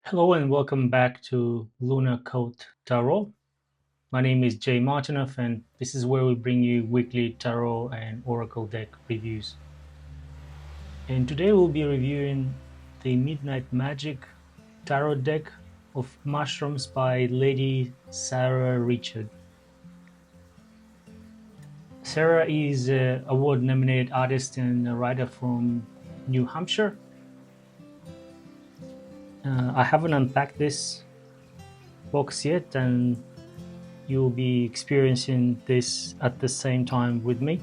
Hello and welcome back to Lunar Tarot. My name is Jay Martinoff, and this is where we bring you weekly tarot and oracle deck reviews. And today we'll be reviewing the Midnight Magic tarot deck of mushrooms by Lady Sara Richard. Sara is an award-nominated artist and a writer from New Hampshire. I haven't unpacked this box yet, and you'll be experiencing this at the same time with me.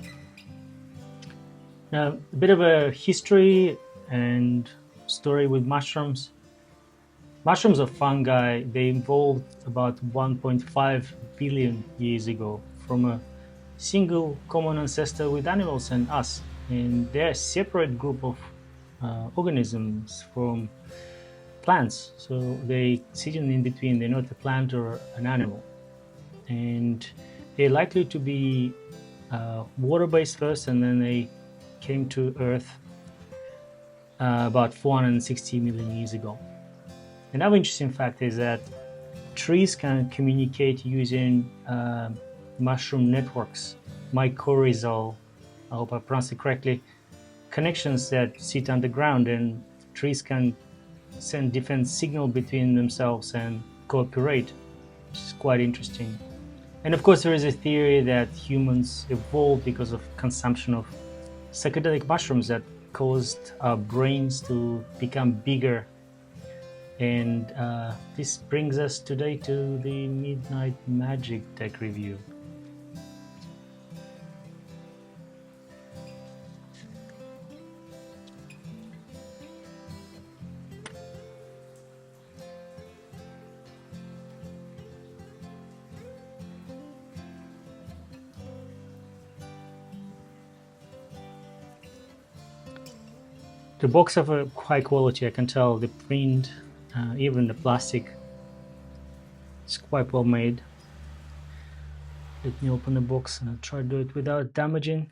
Now, a bit of a history and story with mushrooms. Mushrooms are fungi. They evolved about 1.5 billion years ago from a single common ancestor with animals and us. And they're a separate group of organisms from plants. So they sit in between. They're not a plant or an animal. And they're likely to be water-based first, and then they came to Earth about 460 million years ago. Another interesting fact is that trees can communicate using mushroom networks, mycorrhizal, I hope I pronounced it correctly, connections that sit underground, and trees can send different signals between themselves and cooperate, which is quite interesting. And of course, there is a theory that humans evolved because of consumption of psychedelic mushrooms that caused our brains to become bigger. And this brings us today to the Midnight Magic deck review. The box of a high quality, I can tell the print, even the plastic, is quite well made. Let me open the box and I'll try to do it without damaging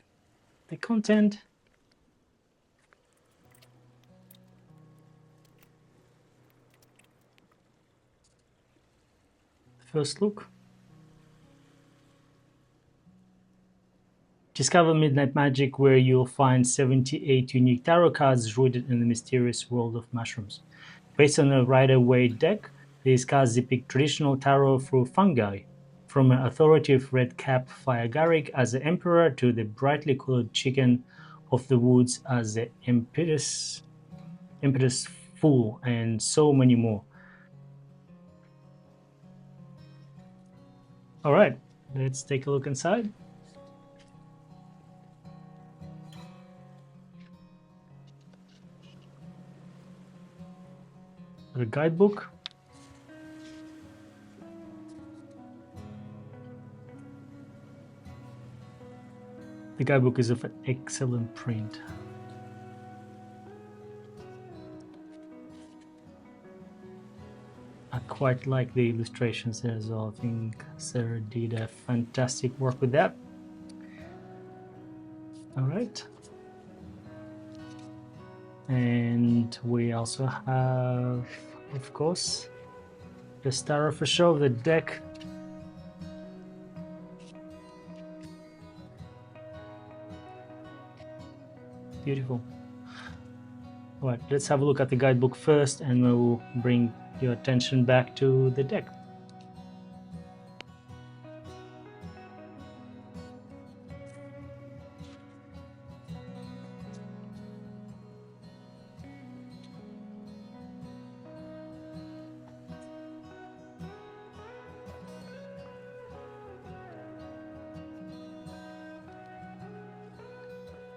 the content. First look. Discover Midnight Magic, where you'll find 78 unique tarot cards rooted in the mysterious world of mushrooms. Based on a Rider-Waite deck, these cards depict traditional tarot through fungi, from an authoritative red-capped Fly Agaric as the Emperor to the brightly colored chicken of the woods as the impetus Fool, and so many more. Alright, let's take a look inside. The guidebook. The guidebook is of an excellent print. I quite like the illustrations there as well. I think Sara did a fantastic work with that. All right. And we also have, of course, the star of the show, the deck. Beautiful. All right, let's have a look at the guidebook first, and we'll bring your attention back to the deck.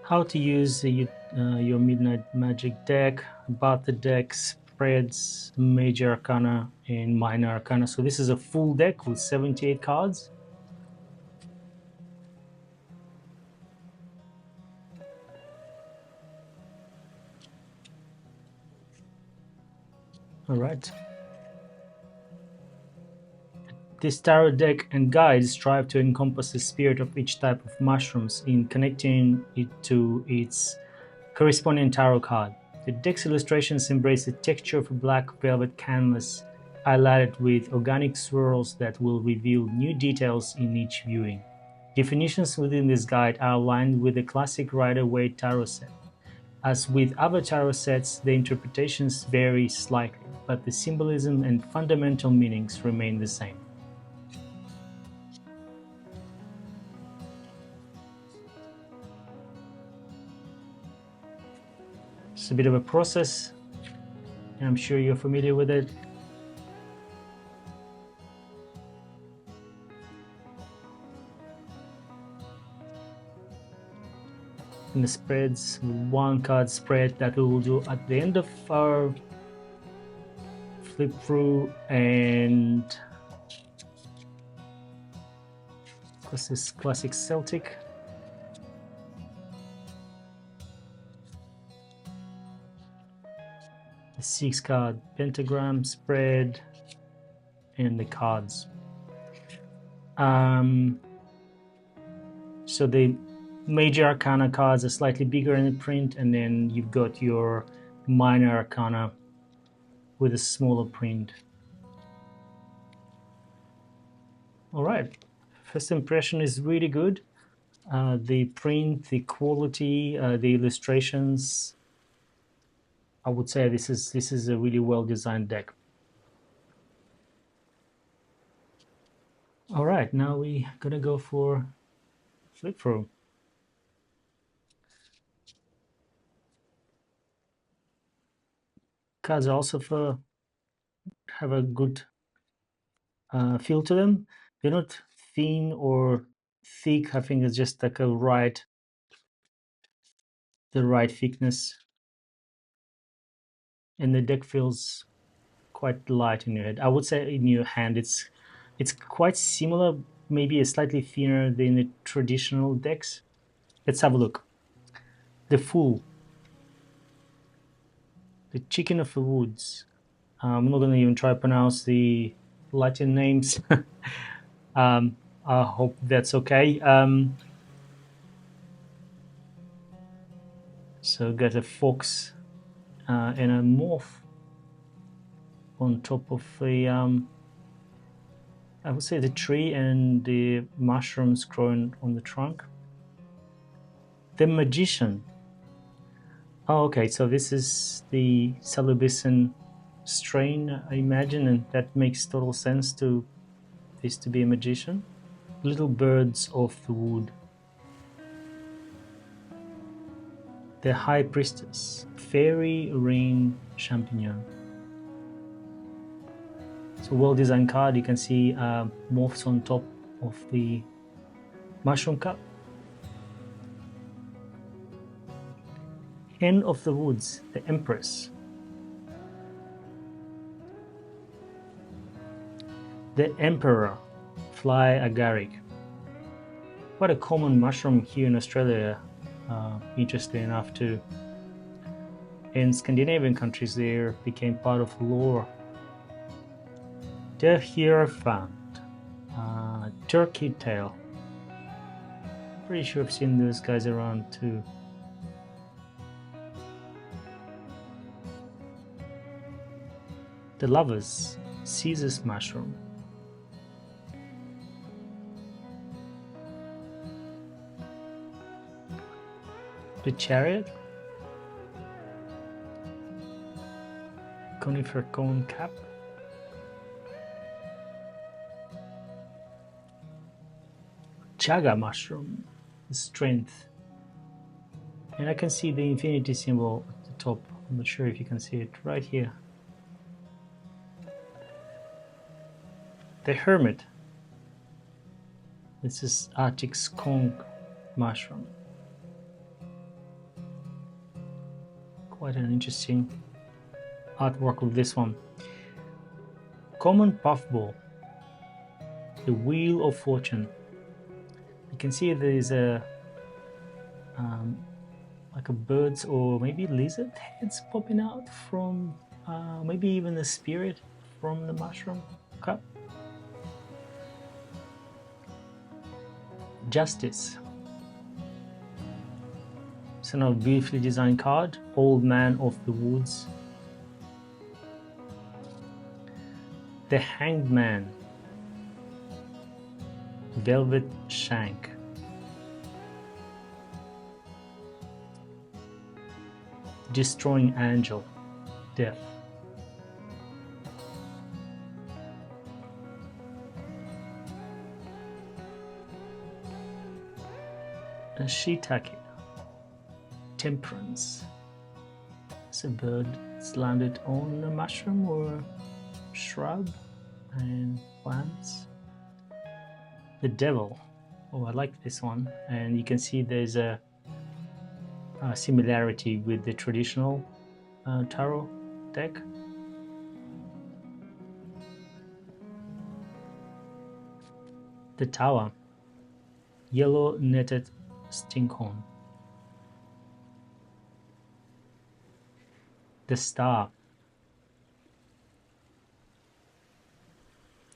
How to use your Midnight Magic deck, about the deck, spreads, major arcana, and minor arcana. So this is a full deck with 78 cards. All right. This tarot deck and guides strive to encompass the spirit of each type of mushrooms in connecting it to its corresponding tarot card. The deck's illustrations embrace the texture of a black velvet canvas, highlighted with organic swirls that will reveal new details in each viewing. Definitions within this guide are aligned with the classic Rider-Waite tarot set. As with other tarot sets, the interpretations vary slightly, but the symbolism and fundamental meanings remain the same. It's a bit of a process, and I'm sure you're familiar with it. In the spreads, one card spread that we will do at the end of our flip through, and this is classic Celtic. The 6-card pentagram spread and the cards. So the major arcana cards are slightly bigger in the print, and then you've got your minor arcana with a smaller print. All right, first impression is really good. The print, the quality, the illustrations. I would say this is a really well designed deck. All right, now we're gonna go for flip through. Cards also have a good feel to them. They're not thin or thick. I think it's just like the right thickness, and the deck feels quite light in your head. I would say in your hand it's quite similar, maybe a slightly thinner than the traditional decks. Let's have a look. The Fool, the Chicken of the Woods. I'm not going to even try to pronounce the Latin names. I hope that's okay. So got a fox and a moth on top of the I would say the tree, and the mushrooms growing on the trunk. The Magician. Oh, okay, so this is the Salubicin strain, I imagine, and that makes total sense to this to be a magician. Little Birds of the Wood. The High Priestess, Fairy Rain Champignon. It's a well-designed card. You can see moths on top of the mushroom cup. Hen of the Woods, the Empress. The Emperor, Fly Agaric. Quite a common mushroom here in Australia, interesting enough too. In Scandinavian countries, they became part of lore. The Hierophant, Turkey Tail. Pretty sure I've seen those guys around too. The Lovers, Caesar's Mushroom. The Chariot, Conifer Cone Cap. Chaga Mushroom, the Strength. And I can see the infinity symbol at the top. I'm not sure if you can see it right here. The Hermit. This is Arctic Skunk Mushroom. Quite an interesting artwork with this one. Common Puffball. The Wheel of Fortune. You can see there is a like a bird's or maybe lizard heads popping out from maybe even the spirit from the mushroom cup. Justice. It's another beautifully designed card. Old Man of the Woods. The Hanged Man. Velvet Shank. Destroying Angel. Death. A Shiitake. Temperance. It's a bird that's landed on a mushroom or shrub and plants. The Devil. Oh, I like this one. And you can see there's a similarity with the traditional tarot deck. The Tower. Yellow netted stinkhorn. The Star.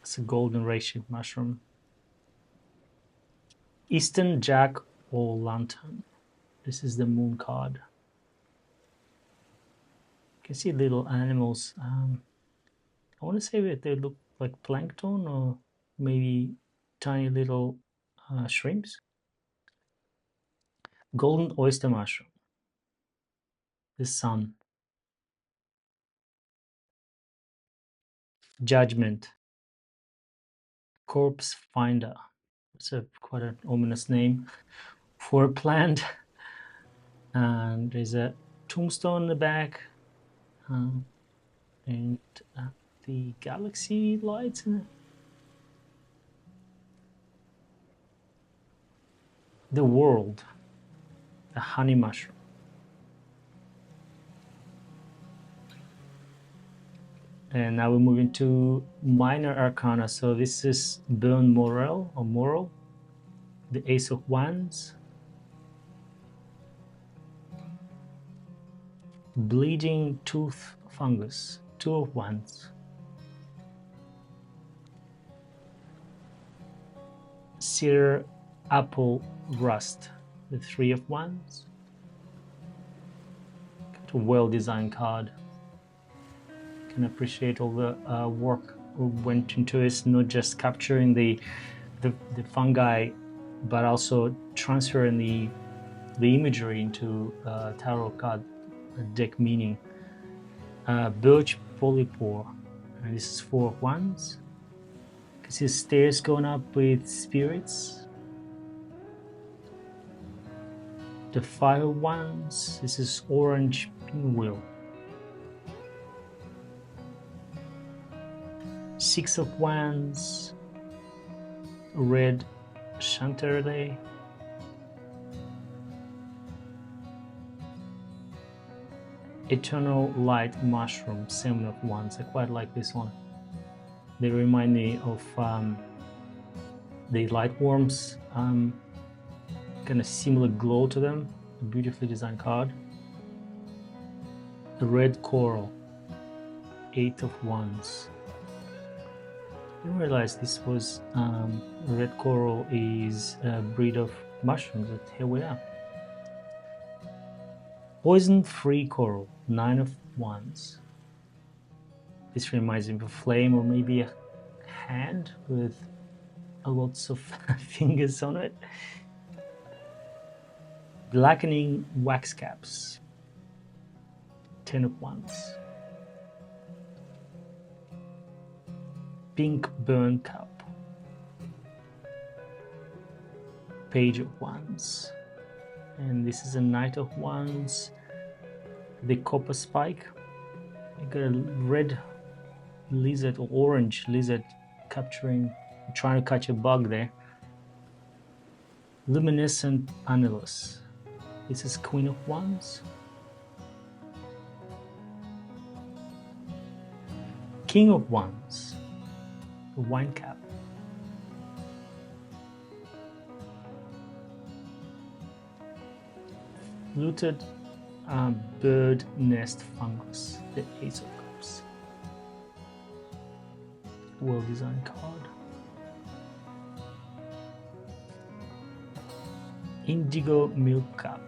It's a golden ray-shaped mushroom. Eastern Jack or Lantern. This is the Moon card. You can see little animals. I want to say that they look like plankton or maybe tiny little shrimps. Golden oyster mushroom. The Sun. Judgment. Corpse Finder. It's quite an ominous name for a plant. And there's a tombstone in the back. And the galaxy lights in it. The World. The honey mushroom. And now we're moving to minor arcana. So this is Burn Moral or Moral. The Ace of Wands. Bleeding Tooth Fungus. Two of Wands. Cedar Apple Rust. The Three of Wands. Got a well-designed card. Can appreciate all the work went into it, not just capturing the fungi, but also transferring the imagery into tarot card deck meaning. Birch Polypore, and this is Four of Wands. You can see stairs going up with spirits. The Five of Wands. This is Orange Pinwheel. Six of Wands, Red Chanterelle, Eternal Light Mushroom, Seven of Wands. I quite like this one. They remind me of the light worms, kind of similar glow to them. A beautifully designed card. The Red Coral, Eight of Wands. I didn't realize this was red coral is a breed of mushrooms, but here we are. Poison-free coral, Nine of Wands. This reminds me of a flame or maybe a hand with lots of fingers on it. Blackening wax caps, Ten of Wands. Pink Burn Cup, Page of Wands, and this is a Knight of Wands. The Copper Spike. I got a red lizard or orange lizard trying to catch a bug there. Luminescent Annulus. This is Queen of Wands. King of Wands. The Wine Cap. Looted Bird Nest Fungus. The Ace of Cups. Well designed card. Indigo Milk Cup.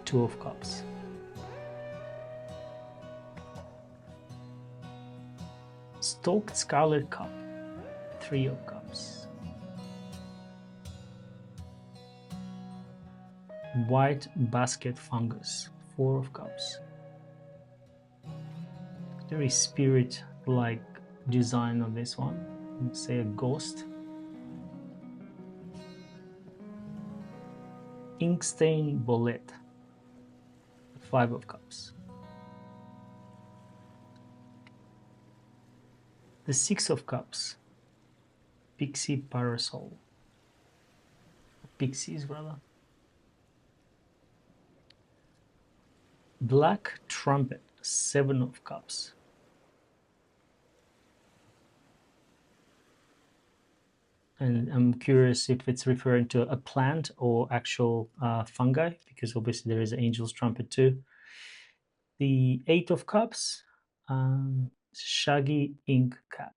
Two of Cups. Stalked Scarlet Cup, Three of Cups. White Basket Fungus, Four of Cups. Very spirit-like design on this one. Let's say a ghost. Inkstain Bolette, Five of Cups. The Six of Cups, Pixie Parasol. Pixies, rather. Black Trumpet, Seven of Cups. And I'm curious if it's referring to a plant or actual fungi, because obviously there is Angel's Trumpet too. The Eight of Cups, Shaggy Ink Cap.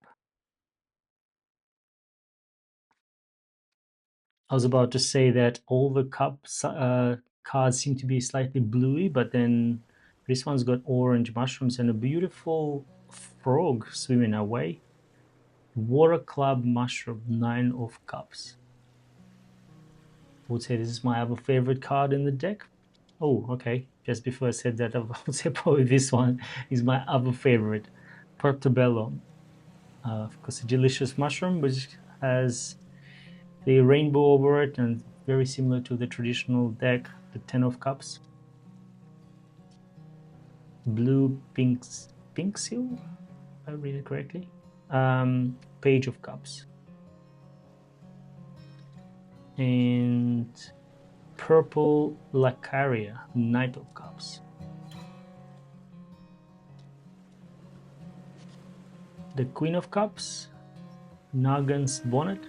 I was about to say that all the cups cards seem to be slightly bluey, but then this one's got orange mushrooms and a beautiful frog swimming away. Water Club Mushroom, Nine of Cups. I would say this is my other favorite card in the deck. Oh, okay. Just before I said that, I would say probably this one is my other favorite. Portobello. Of course, a delicious mushroom which has the rainbow over it and very similar to the traditional deck, the Ten of Cups. Blue Pink Seal, if I read it correctly. Page of Cups. And Purple Lacaria, Knight of Cups. The Queen of Cups, Nagan's Bonnet.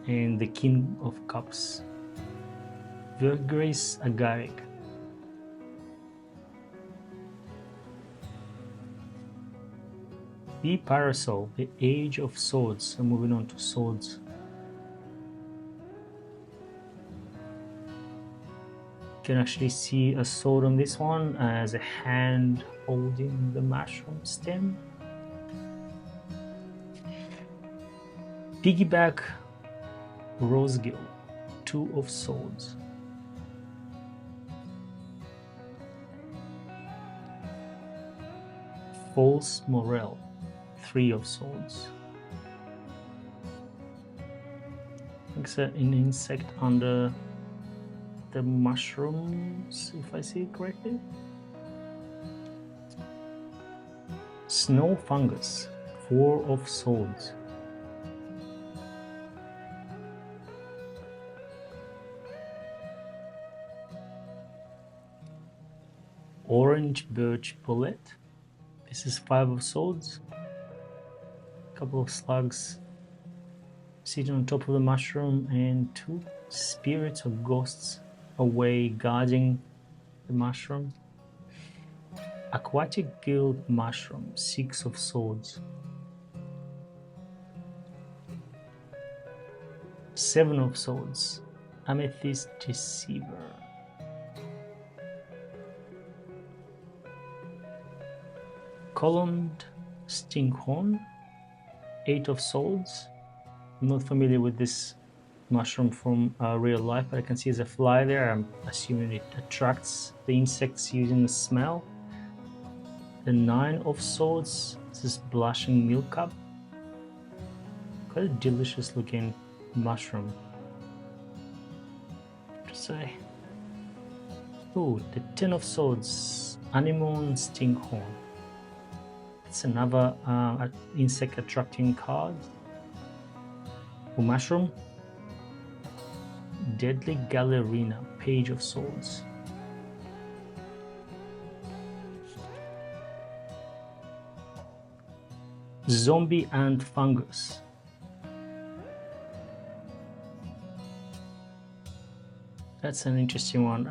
And the King of Cups, Fly Agaric. The Parasol, the Age of Swords. So moving on to swords. You can actually see a sword on this one as a hand holding the mushroom stem. Piggyback Rosegill, Two of Swords. False Morel, Three of Swords. It's an insect under the mushrooms, if I see it correctly. Snow Fungus, Four of Swords. Orange Birch Bullet. This is Five of Swords. A couple of slugs sitting on top of the mushroom and two spirits or ghosts away guarding the mushroom. Aquatic Guild Mushroom, Six of Swords. Seven of Swords, Amethyst Deceiver. Columned Stinkhorn, Eight of Swords. I'm not familiar with this mushroom from real life, but I can see there's a fly there. I'm assuming it attracts the insects using the smell. The Nine of Swords, this is Blushing Milk-Cup. Quite a delicious looking mushroom, to say. Oh, the Ten of Swords, Anemone Stinkhorn. It's another insect attracting card. For mushroom, Deadly Gallerina, Page of Swords. Zombie Ant Fungus. That's an interesting one.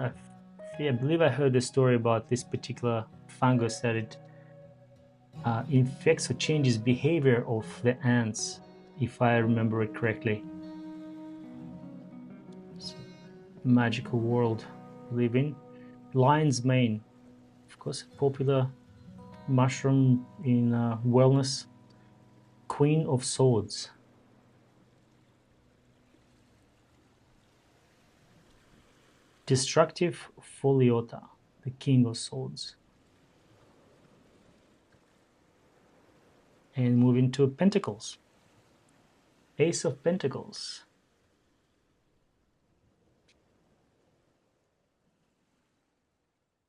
I believe I heard the story about this particular fungus, that it infects or changes behavior of the ants, if I remember it correctly. magical world we live in. Lion's mane, of course, popular mushroom in wellness. Queen of Swords. Destructive Foliota, the King of Swords. And moving to Pentacles. Ace of Pentacles.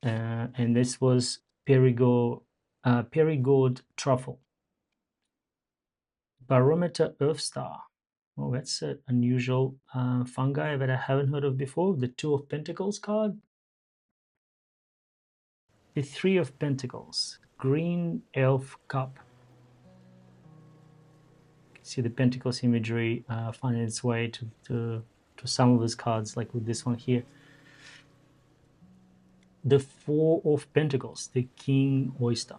And this was Perigord Truffle. Barometer Earth Star. Oh, that's an unusual fungi that I haven't heard of before. The Two of Pentacles card. The Three of Pentacles. Green Elf Cup. See the Pentacles imagery finding its way to some of these cards, like with this one here. The Four of Pentacles, the King Oyster.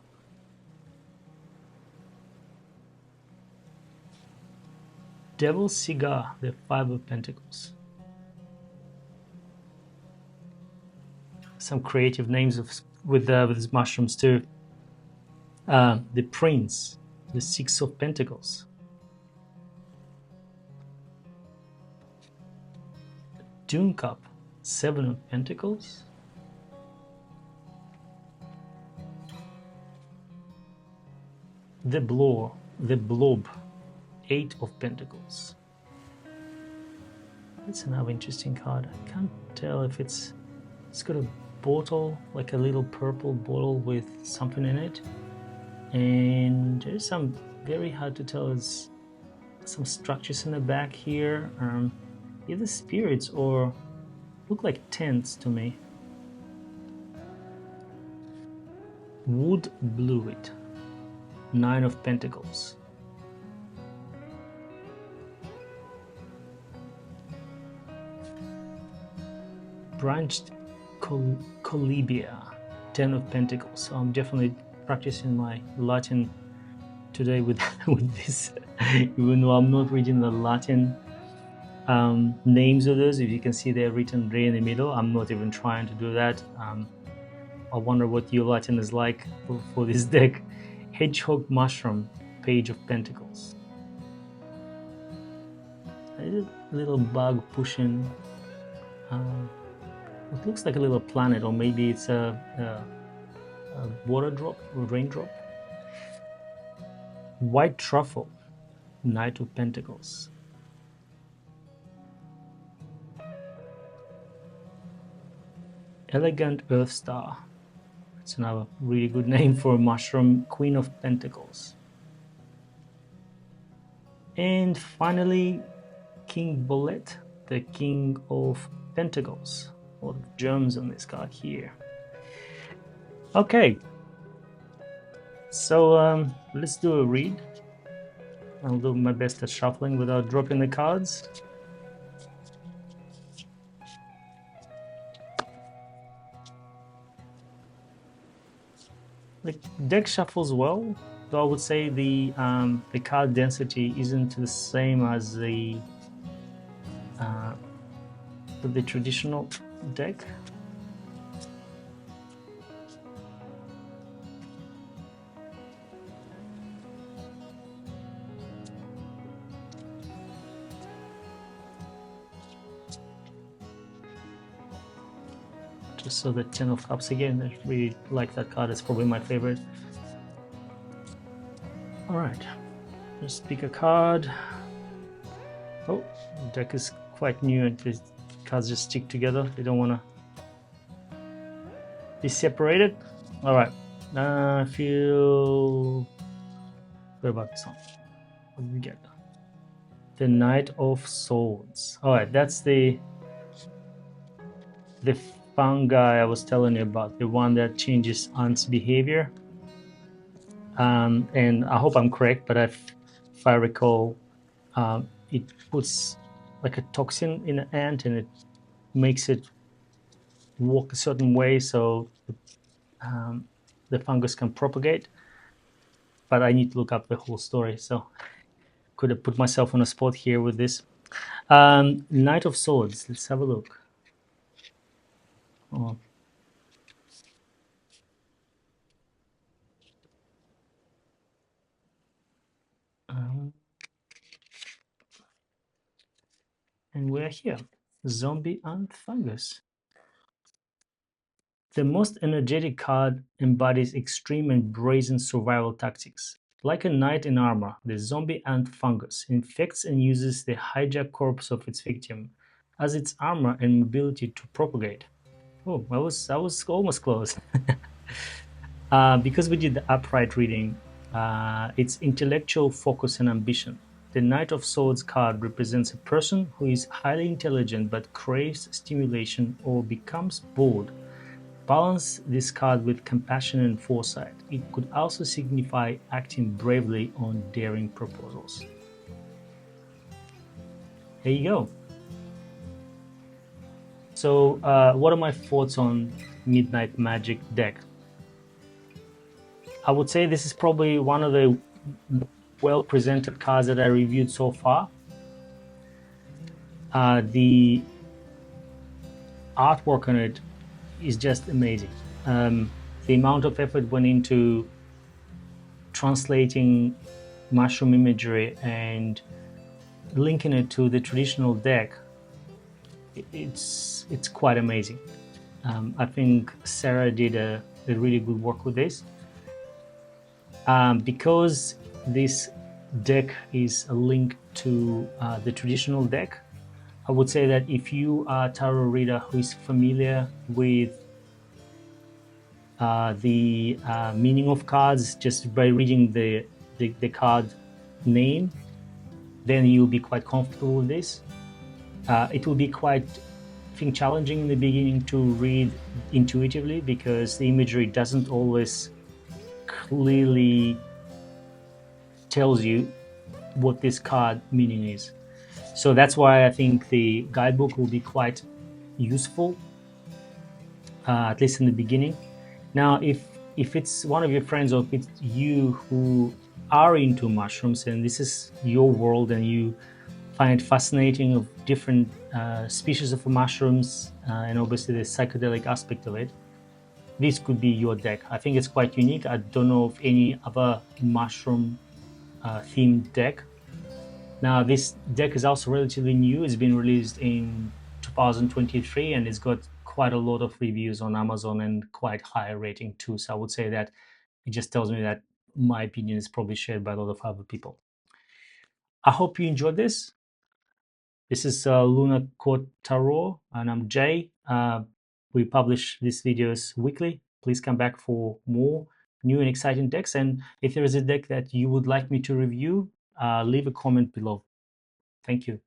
Devil's Cigar, the Five of Pentacles. Some creative names with these mushrooms too. The Prince, the Six of Pentacles. Dune Cup, Seven of Pentacles. The Blob, Eight of Pentacles. That's another interesting card. I can't tell if it's got a bottle, like a little purple bottle with something in it. And there's some very hard to tell. There's some structures in the back here. Either spirits or look like tents to me. Wood Bluet, Nine of Pentacles. Branched Colibia, Ten of Pentacles. So I'm definitely practicing my Latin today with this, even though I'm not reading the Latin names of those. If you can see they're written right in the middle, I'm not even trying to do that. I wonder what your Latin is like for this deck. Hedgehog Mushroom, Page of Pentacles. A little bug pushing. It looks like a little planet, or maybe it's a water drop or raindrop. White Truffle, Knight of Pentacles. Elegant Earth Star. It's another really good name for a mushroom. Queen of Pentacles. And finally, King Bolette, the King of Pentacles. A lot of germs on this card here. Okay, so let's do a read. I'll do my best at shuffling without dropping the cards. The deck shuffles well, though I would say the card density isn't the same as the traditional deck. Just so the Ten of Cups again, I really like that card. It's probably my favorite. All right, let's pick a card. Oh, the deck is quite new and the cards just stick together. They don't want to be separated. All right, I feel. What about this one? What did we get? The Knight of Swords. All right, that's the fungi I was telling you about, the one that changes ants' behavior. And I hope I'm correct, but if I recall, it puts like a toxin in an ant and it makes it walk a certain way so the fungus can propagate. But I need to look up the whole story, so could have put myself on a spot here with this. Knight of Swords, let's have a look. Oh, um, and we're here. Zombie and fungus. The most energetic card embodies extreme and brazen survival tactics. Like a knight in armor, the zombie ant fungus infects and uses the hijacked corpse of its victim as its armor and mobility to propagate. Oh, I was almost close. Because we did the upright reading, it's intellectual focus and ambition. The Knight of Swords card represents a person who is highly intelligent but craves stimulation or becomes bored. Balance this card with compassion and foresight. It could also signify acting bravely on daring proposals. There you go. So, what are my thoughts on Midnight Magic deck? I would say this is probably one of the well presented cards that I reviewed so far. The artwork on it is just amazing. The amount of effort went into translating mushroom imagery and linking it to the traditional deck. It's quite amazing. I think Sara did a really good work with this. Because this deck is a link to the traditional deck, I would say that if you are a tarot reader who is familiar with the meaning of cards just by reading the card name, then you'll be quite comfortable with this. It will be quite, I think, challenging in the beginning to read intuitively because the imagery doesn't always clearly tells you what this card meaning is. So that's why I think the guidebook will be quite useful, at least in the beginning. Now, if it's one of your friends or if it's you who are into mushrooms and this is your world and you find it fascinating of different species of mushrooms and obviously the psychedelic aspect of it, this could be your deck. I think it's quite unique. I don't know of any other mushroom themed deck. Now, this deck is also relatively new. It's been released in 2023 and it's got quite a lot of reviews on Amazon and quite high rating too. So I would say that it just tells me that my opinion is probably shared by a lot of other people. I hope you enjoyed this. This is Lunar Court Tarot, and I'm Jay. We publish these videos weekly. Please come back for more new and exciting decks. And if there is a deck that you would like me to review, leave a comment below. Thank you.